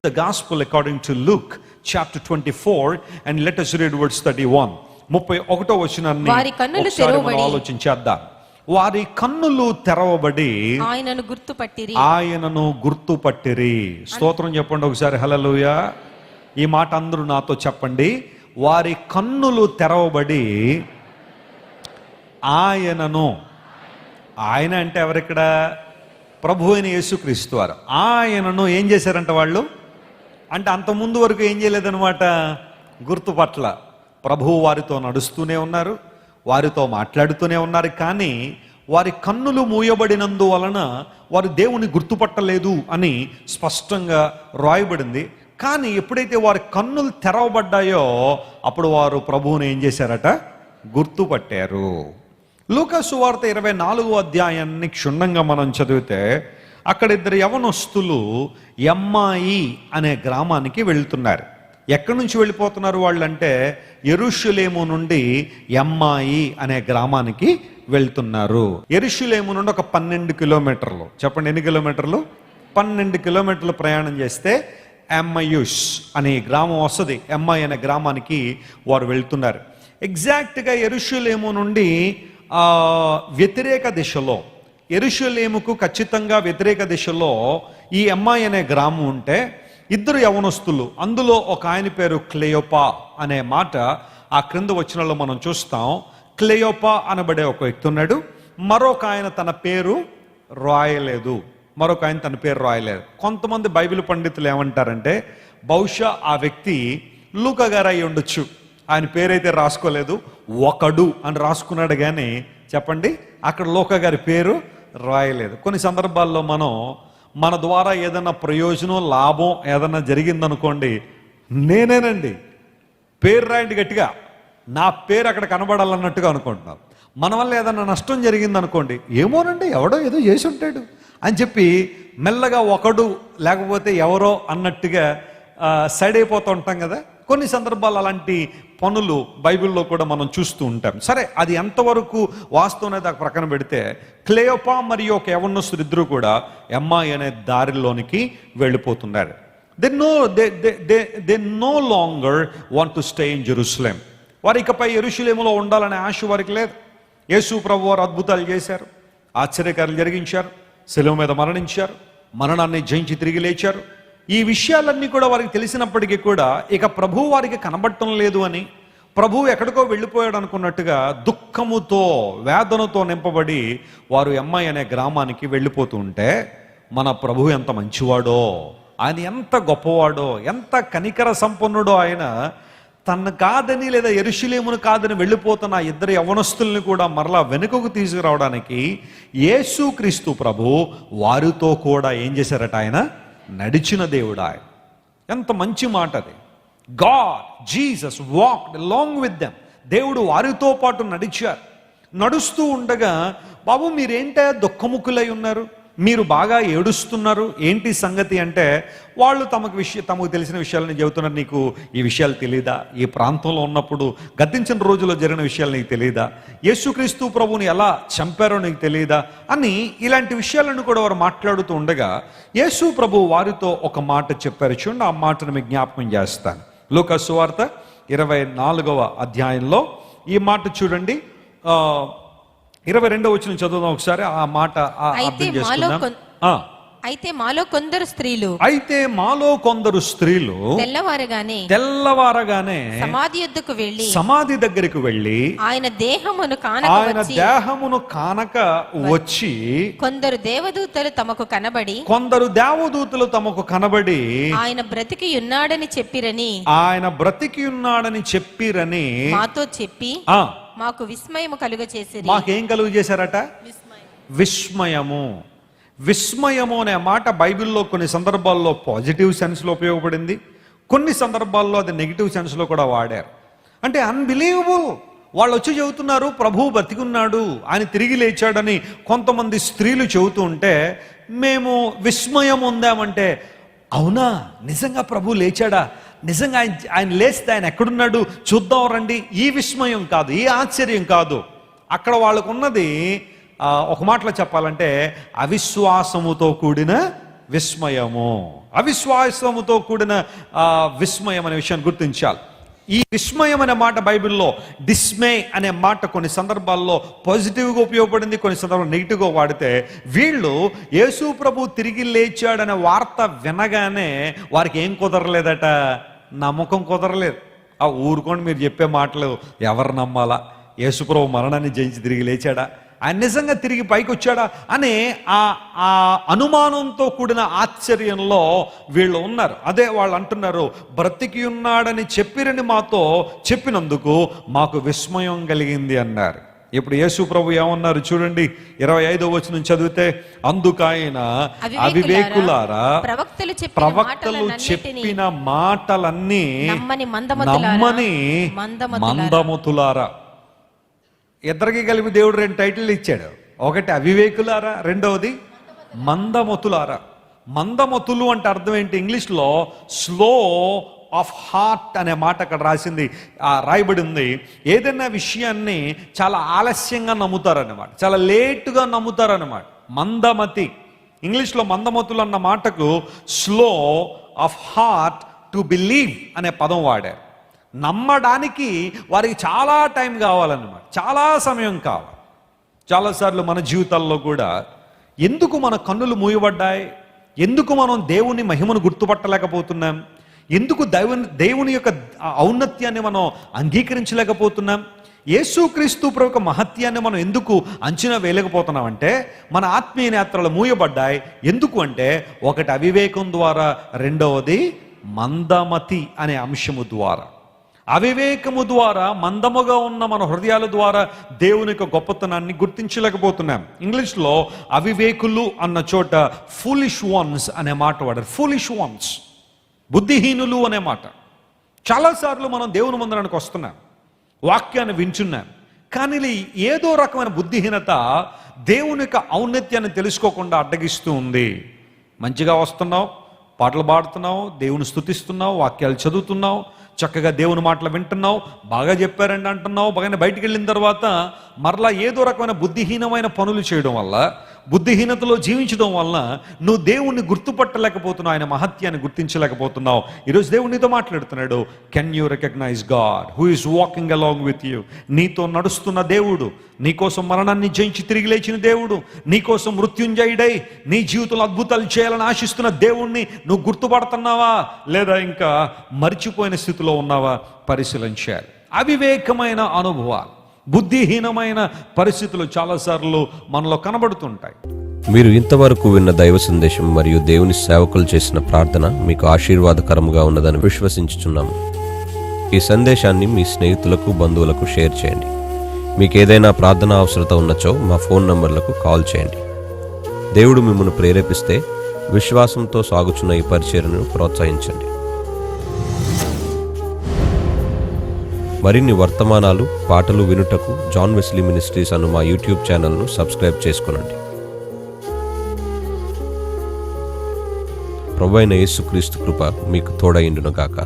The gospel according to Luke chapter 24 and let us read verse 31. 31వ వచనాన్ని ఒకసారి మనం ఆలోచించేద్దాం. వారి కన్నులు తెరవబడి ఆయనను గుర్తుపట్టిరి. స్తోత్రం చెప్పండి ఒకసారి హల్లెలూయా. ఈ మాట అందరూ నాతో చెప్పండి. వారి కన్నులు తెరవబడి ఆయనను, ఆయన అంటే ఎవరిక్కడ? ప్రభు అయిన యేసుక్రీస్తు వారు. ఆయనను ఏం చేశారంట వాళ్ళు? అంటే అంత ముందు వరకు ఏం చేయలేదన్నమాట, గుర్తుపట్ల. ప్రభువు వారితో నడుస్తూనే ఉన్నారు, వారితో మాట్లాడుతూనే ఉన్నారు, కానీ వారి కన్నులు మూయబడినందువలన వారు దేవుని గుర్తుపట్టలేదు అని స్పష్టంగా రాయబడింది. కానీ ఎప్పుడైతే వారి కన్నులు తెరవబడ్డాయో అప్పుడు వారు ప్రభువుని ఏం చేశారట? గుర్తుపట్టారు. లూకా సువార్త 24వ అధ్యాయాన్ని క్షుణ్ణంగా మనం చదివితే అక్కడ ఇద్దరు యవనస్తులు ఎమ్మాయి అనే గ్రామానికి వెళ్తున్నారు. ఎక్కడి నుంచి వెళ్ళిపోతున్నారు వాళ్ళంటే యెరూషలేము నుండి ఎమ్మాయి అనే గ్రామానికి వెళ్తున్నారు. యెరూషలేము నుండి ఒక 12 కిలోమీటర్లు, చెప్పండి ఎన్ని కిలోమీటర్లు? 12 కిలోమీటర్లు ప్రయాణం చేస్తే ఎమ్మయూస్ అనే గ్రామం వస్తుంది. ఎమ్మాయి అనే గ్రామానికి వారు వెళ్తున్నారు. ఎగ్జాక్ట్గా యెరూషలేము నుండి వ్యతిరేక దిశలో, యెరూషలేముకు ఖచ్చితంగా వ్యతిరేక దిశలో ఈ ఎమ్మాయి అనే గ్రామం ఉంటే ఇద్దరు యవనస్తులు, అందులో ఒక ఆయన పేరు క్లెయోపా అనే మాట ఆ క్రింద వచనంలో మనం చూస్తాం. క్లెయోపా అనబడే ఒక వ్యక్తి ఉన్నాడు. మరొక ఆయన తన పేరు రాయలేదు. కొంతమంది బైబిల్ పండితులు ఏమంటారంటే బహుశా ఆ వ్యక్తి లూకా గారు అయి ఉండొచ్చు. ఆయన పేరైతే రాసుకోలేదు, ఒకడు అని రాసుకున్నాడు, కానీ చెప్పండి అక్కడ లూకా గారి పేరు రాయలేదు. కొన్ని సందర్భాల్లో మన ద్వారా ఏదైనా ప్రయోజనం, లాభం ఏదైనా జరిగిందనుకోండి, నేనేనండి పేరు రాయండి గట్టిగా, నా పేరు అక్కడ కనబడాలన్నట్టుగా అనుకుంటున్నాం. మన వల్ల ఏదైనా నష్టం జరిగిందనుకోండి, ఏమోనండి ఎవడో ఏదో చేసి ఉంటాడు అని చెప్పి మెల్లగా ఒకడు లేకపోతే ఎవరో అన్నట్టుగా సైడ్ అయిపోతూ ఉంటాం కదా. కొన్ని సందర్భాలు అలాంటి పనులు బైబిల్లో కూడా మనం చూస్తూ ఉంటాం. సరే, అది ఎంతవరకు వాస్తవం దాకా ప్రక్కన పెడితే క్లెయోపా మరియు ఒక యవనస్తులు ఇద్దరు కూడా ఎమ్మాయి అనే దారిలోనికి వెళ్ళిపోతున్నారు. They know longer want to stay in Jerusalem. వారు ఇకపై యెరూషలేములో ఉండాలనే ఆశ వారికి లేదు. యేసు ప్రభు వారు అద్భుతాలు చేశారు, ఆశ్చర్యకార్యాలు జరిగించారు, శిలువ మీద మరణించారు, మరణాన్ని జయించి తిరిగి లేచారు. ఈ విషయాలన్నీ కూడా వారికి తెలిసినప్పటికీ కూడా ఇక ప్రభువు వారికి కనబడటం లేదు అని, ప్రభువు ఎక్కడికో వెళ్ళిపోయాడు అనుకున్నట్టుగా దుఃఖముతో, వేదనతో నింపబడి వారు ఎమ్మాయి అనే గ్రామానికి వెళ్ళిపోతూ ఉంటే, మన ప్రభువు ఎంత మంచివాడో, ఆయన ఎంత గొప్పవాడో, ఎంత కనికర సంపన్నుడో, ఆయన తను కాదని లేదా యెరూషలేమును కాదని వెళ్ళిపోతున్న ఇద్దరు యవనస్తుల్ని కూడా మరలా వెనుకకు తీసుకురావడానికి యేసుక్రీస్తు ప్రభు వారితో కూడా ఏం చేశారట? ఆయన నడిచిన దేవుడు. ఆయన ఎంత మంచి మాట అది. God Jesus walked along with them. దేవుడు వారితో పాటు నడిచారు. నడుస్తూ ఉండగా, బాబు మీరేంటే దుఃఖముఖులై ఉన్నారు, మీరు బాగా ఏడుస్తున్నారు, ఏంటి సంగతి అంటే వాళ్ళు తమకు తెలిసిన విషయాలని చెబుతున్నారు. నీకు ఈ విషయాలు తెలీదా? ఈ ప్రాంతంలో ఉన్నప్పుడు గతించిన రోజుల్లో జరిగిన విషయాలు నీకు తెలీదా? యేసుక్రీస్తు ప్రభువుని ఎలా చంపారో నీకు తెలీదా అని ఇలాంటి విషయాలను కూడా వారు మాట్లాడుతూ ఉండగా యేసు ప్రభు వారితో ఒక మాట చెప్పారు. చూడండి, ఆ మాటను మీకు జ్ఞాపకం చేస్తాను. లూకా సువార్త 24వ అధ్యాయంలో ఈ మాట చూడండి. 22వ వచనం చదువుదాం ఒకసారి. ఆ మాట అర్థం చేసుకుందాం. అయితే మాలో కొందరు స్త్రీలు తెల్లవారగానే సమాధి దగ్గరికి వెళ్ళి ఆయన దేహమును కానక వచ్చి కొందరు దేవదూతలు తమకు కనబడి ఆయన బ్రతికి ఉన్నాడని చెప్పిరని మాతో చెప్పి మాకు విస్మయము కలుగచేసిరి. మాకేం కలుగ చేశారట? విస్మయము అనే మాట బైబిల్లో కొన్ని సందర్భాల్లో పాజిటివ్ సెన్స్లో ఉపయోగపడింది, కొన్ని సందర్భాల్లో అది నెగిటివ్ సెన్స్లో కూడా వాడారు. అంటే అన్బిలీవబుల్. వాళ్ళు వచ్చి చెబుతున్నారు ప్రభువు బతికున్నాడు, ఆయన తిరిగి లేచాడని కొంతమంది స్త్రీలు చెబుతూ ఉంటే మేము విస్మయం ఉందామంటే, అవునా నిజంగా ప్రభు లేచాడా, నిజంగా ఆయన లేస్తే ఆయన ఎక్కడున్నాడు చూద్దాం రండి, ఈ విస్మయం కాదు, ఈ ఆశ్చర్యం కాదు. అక్కడ వాళ్ళకున్నది ఒక మాటలో చెప్పాలంటే అవిశ్వాసముతో కూడిన విస్మయము. అవిశ్వాసముతో కూడిన విస్మయం అనే విషయాన్ని గుర్తించాలి. ఈ విస్మయం అనే మాట బైబిల్లో డిస్మే అనే మాట కొన్ని సందర్భాల్లో పాజిటివ్గా ఉపయోగపడింది, కొన్ని సందర్భాల్లో నెగిటివ్గా వాడితే, వీళ్ళు యేసు ప్రభు తిరిగి లేచాడనే వార్త వినగానే వారికి ఏం కుదరలేదట, నమ్మకం కుదరలేదు. ఆ ఊరుకోండి, మీరు చెప్పే మాటలు ఎవరు నమ్మాలా, యేసు ప్రభు మరణాన్ని జయించి తిరిగి లేచాడా, ఆయన నిజంగా తిరిగి పైకి వచ్చాడా అనే ఆ అనుమానంతో కూడిన ఆశ్చర్యంలో వీళ్ళు ఉన్నారు. అదే వాళ్ళు అంటున్నారు, బ్రతికి ఉన్నాడని చెప్పిరని మాతో చెప్పినందుకు మాకు విస్మయం కలిగింది అన్నారు. ఇప్పుడు యేసు ప్రభు ఏమన్నారు చూడండి, 25వ వచనం చదివితే, అందుకైన అవివేకులారా ప్రవక్తలు చెప్పిన మాటలన్నీ నమ్మని మందమతులారా. ఇద్దరికి కలిపి దేవుడు 2 టైటిల్ ఇచ్చాడు. ఒకటి అవివేకులారా, రెండవది మందమతులారా. మందమతులు అంటే అర్థం ఏంటి? ఇంగ్లీష్లో స్లో ఆఫ్ హార్ట్ అనే మాట అక్కడ రాయబడి ఉంది. ఏదైనా విషయాన్ని చాలా ఆలస్యంగా నమ్ముతారన్నమాట, చాలా లేటుగా నమ్ముతారన్నమాట. మందమతి, ఇంగ్లీష్లో మందమతులు అన్న మాటకు slow of heart to believe అనే పదం వాడారు. నమ్మడానికి వారికి చాలా టైం కావాలన్నమాట, చాలా సమయం కావాలి. చాలాసార్లు మన జీవితాల్లో కూడా ఎందుకు మన కన్నులు మూయబడ్డాయి, ఎందుకు మనం దేవుని మహిమను గుర్తుపట్టలేకపోతున్నాం, ఎందుకు దేవుని యొక్క ఔన్నత్యాన్ని మనం అంగీకరించలేకపోతున్నాం, యేసుక్రీస్తు ప్రభు యొక్క మహత్యాన్ని మనం ఎందుకు అంచనా వేయలేకపోతున్నాం అంటే, మన ఆత్మీయ నేత్రాలు మూయబడ్డాయి. ఎందుకు అంటే, ఒకటి అవివేకం ద్వారా, రెండవది మందమతి అనే అంశము ద్వారా. అవివేకము ద్వారా, మందముగా ఉన్న మన హృదయాల ద్వారా దేవుని యొక్క గొప్పతనాన్ని గుర్తించలేకపోతున్నాం. ఇంగ్లీష్లో అవివేకులు అన్న చోట ఫూలిష్ వన్స్ అనే మాట వాడారు. ఫూలిష్ వన్స్, బుద్ధిహీనులు అనే మాట. చాలాసార్లు మనం దేవుని మందిరానికి వస్తున్నాం, వాక్యాన్ని వింటున్నాం, కానీ ఏదో రకమైన బుద్ధిహీనత దేవుని యొక్క ఔన్నత్యాన్ని తెలుసుకోకుండా అడ్డగిస్తూ ఉంది. మంచిగా వస్తున్నావు, పాటలు పాడుతున్నావు, దేవుని స్తుతిస్తున్నావు, వాక్యాలు చదువుతున్నావు, చక్కగా దేవుని మాటలు వింటున్నావు, బాగా చెప్పారండి అంటున్నావు. బాగానే బయటికి వెళ్ళిన తర్వాత మరలా ఏదో రకమైన బుద్ధిహీనమైన పనులు చేయడం వల్ల, బుద్ధిహీనతలో జీవించడం వల్ల నువ్వు దేవుణ్ణి గుర్తుపట్టలేకపోతున్నావు, ఆయన మహత్యాన్ని గుర్తించలేకపోతున్నావు. ఈరోజు దేవుడు నీతో మాట్లాడుతున్నాడు. Can you recognise God who is walking along with you? నీతో నడుస్తున్న దేవుడు, నీకోసం మరణాన్ని జయించి తిరిగి లేచిన దేవుడు, నీకోసం మృత్యుంజయుడై నీ జీవితంలో అద్భుతాలు చేయాలని ఆశిస్తున్న దేవుణ్ణి నువ్వు గుర్తుపడుతున్నావా, లేదా ఇంకా మర్చిపోయిన స్థితిలో ఉన్నావా? పరిశీలించాలి. అవివేకమైన అనుభవాలు, బుద్ధిహీనమైన పరిస్థితులు చాలాసార్లు మనలో కనబడుతుంటాయి. మీరు ఇంతవరకు విన్న దైవ సందేశం మరియు దేవుని సేవకులు చేసిన ప్రార్థన మీకు ఆశీర్వాదకరంగా ఉన్నదని విశ్వసించుచున్నాము. ఈ సందేశాన్ని మీ స్నేహితులకు, బంధువులకు షేర్ చేయండి. మీకు ఏదైనా ప్రార్థన అవసరత ఉన్నచో మా ఫోన్ నంబర్లకు కాల్ చేయండి. దేవుడు మిమ్మల్ని ప్రేరేపిస్తే విశ్వాసంతో సాగుచున్న ఈ పరిచర్యను ప్రోత్సహించండి. మరిన్ని వర్తమానాలు, పాటలు వినుటకు జాన్ వెస్లీ మినిస్ట్రీస్ అను మా యూట్యూబ్ ఛానల్ను సబ్స్క్రైబ్ చేసుకొనండి. ప్రభువైన యేసుక్రీస్తు కృప మీకు తోడైండును గాక.